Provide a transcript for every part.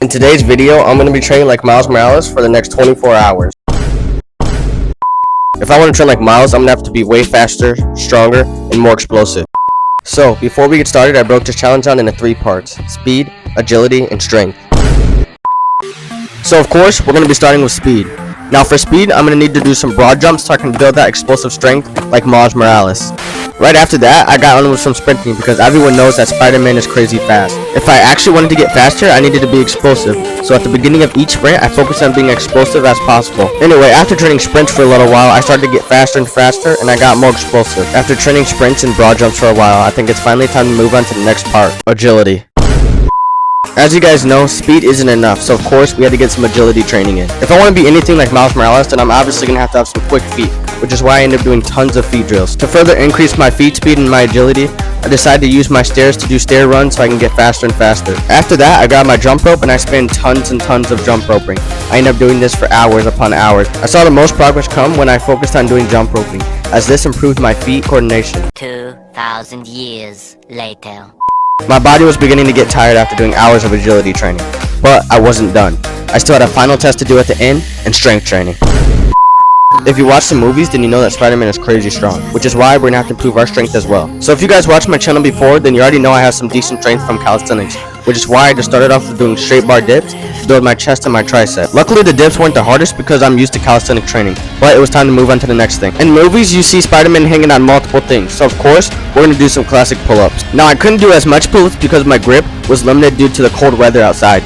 In today's video, I'm going to be training like Miles Morales for the next 24 hours. If I want to train like Miles, I'm going to have to be way faster, stronger, and more explosive. So, before we get started, I broke this challenge down into 3 parts: speed, agility, and strength. So of course, we're going to be starting with speed. Now for speed, I'm going to need to do some broad jumps so I can build that explosive strength like Miles Morales. Right after that, I got on with some sprinting because everyone knows that Spider-Man is crazy fast. If I actually wanted to get faster, I needed to be explosive. So at the beginning of each sprint, I focused on being explosive as possible. Anyway, after training sprints for a little while, I started to get faster and faster, and I got more explosive. After training sprints and broad jumps for a while, I think it's finally time to move on to the next part: agility. As you guys know, speed isn't enough, so of course we had to get some agility training in. If I want to be anything like Miles Morales, then I'm obviously going to have some quick feet, which is why I ended up doing tons of feet drills. To further increase my feet speed and my agility, I decided to use my stairs to do stair runs so I can get faster and faster. After that, I grabbed my jump rope and I spent tons and tons of jump roping. I ended up doing this for hours upon hours. I saw the most progress come when I focused on doing jump roping, as this improved my feet coordination. 2,000 years later. My body was beginning to get tired after doing hours of agility training, but I wasn't done. I still had a final test to do at the end, and strength training. If you watch the movies, then you know that Spider-Man is crazy strong, which is why we're going to have to improve our strength as well. So if you guys watched my channel before, then you already know I have some decent strength from calisthenics, which is why I just started off with doing straight bar dips to build my chest and my tricep. Luckily the dips weren't the hardest because I'm used to calisthenic training, but it was time to move on to the next thing. In movies, you see Spider-Man hanging on multiple things, so of course, we're going to do some classic pull-ups. Now I couldn't do as much pull-ups because my grip was limited due to the cold weather outside.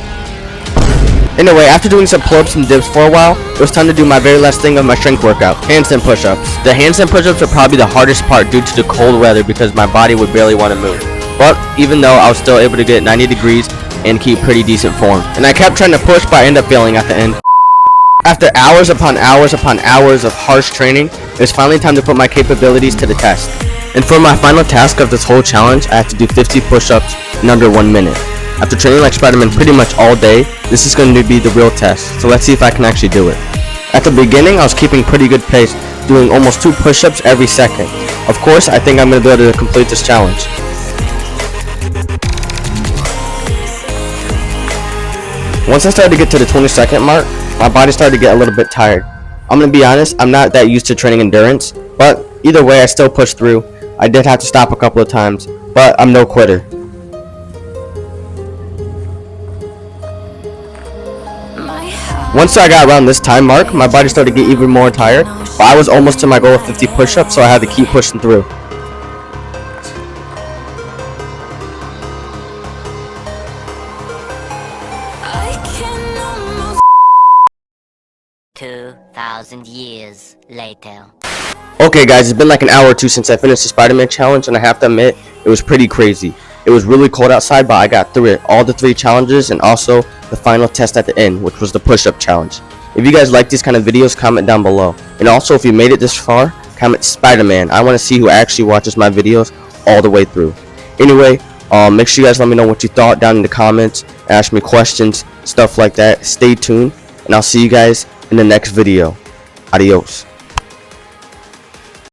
Anyway, after doing some pull-ups and dips for a while, it was time to do my very last thing of my strength workout: handstand push-ups. The handstand push-ups are probably the hardest part due to the cold weather because my body would barely want to move. But even though I was still able to get 90 degrees and keep pretty decent form. And I kept trying to push, but I ended up failing at the end. After hours upon hours upon hours of harsh training, it was finally time to put my capabilities to the test. And for my final task of this whole challenge, I had to do 50 push-ups in under 1 minute. After training like Spider-Man pretty much all day, this is going to be the real test, so let's see if I can actually do it. At the beginning, I was keeping pretty good pace, doing almost 2 push-ups every second. Of course, I think I'm going to be able to complete this challenge. Once I started to get to the 20-second mark, my body started to get a little bit tired. I'm going to be honest, I'm not that used to training endurance, but either way I still pushed through. I did have to stop a couple of times, but I'm no quitter. Once I got around this time mark, my body started to get even more tired, but I was almost to my goal of 50 push-ups, so I had to keep pushing through. I can almost 2,000 years later. Okay guys, it's been like an hour or two since I finished the Spider-Man challenge, and I have to admit, it was pretty crazy. It was really cold outside, but I got through it, all the 3 challenges, and also the final test at the end, which was the push-up challenge. If you guys like these kind of videos, comment down below. And also, if you made it this far, comment Spider-Man. I want to see who actually watches my videos all the way through. Anyway, make sure you guys let me know what you thought down in the comments, ask me questions, stuff like that. Stay tuned, and I'll see you guys in the next video. Adios.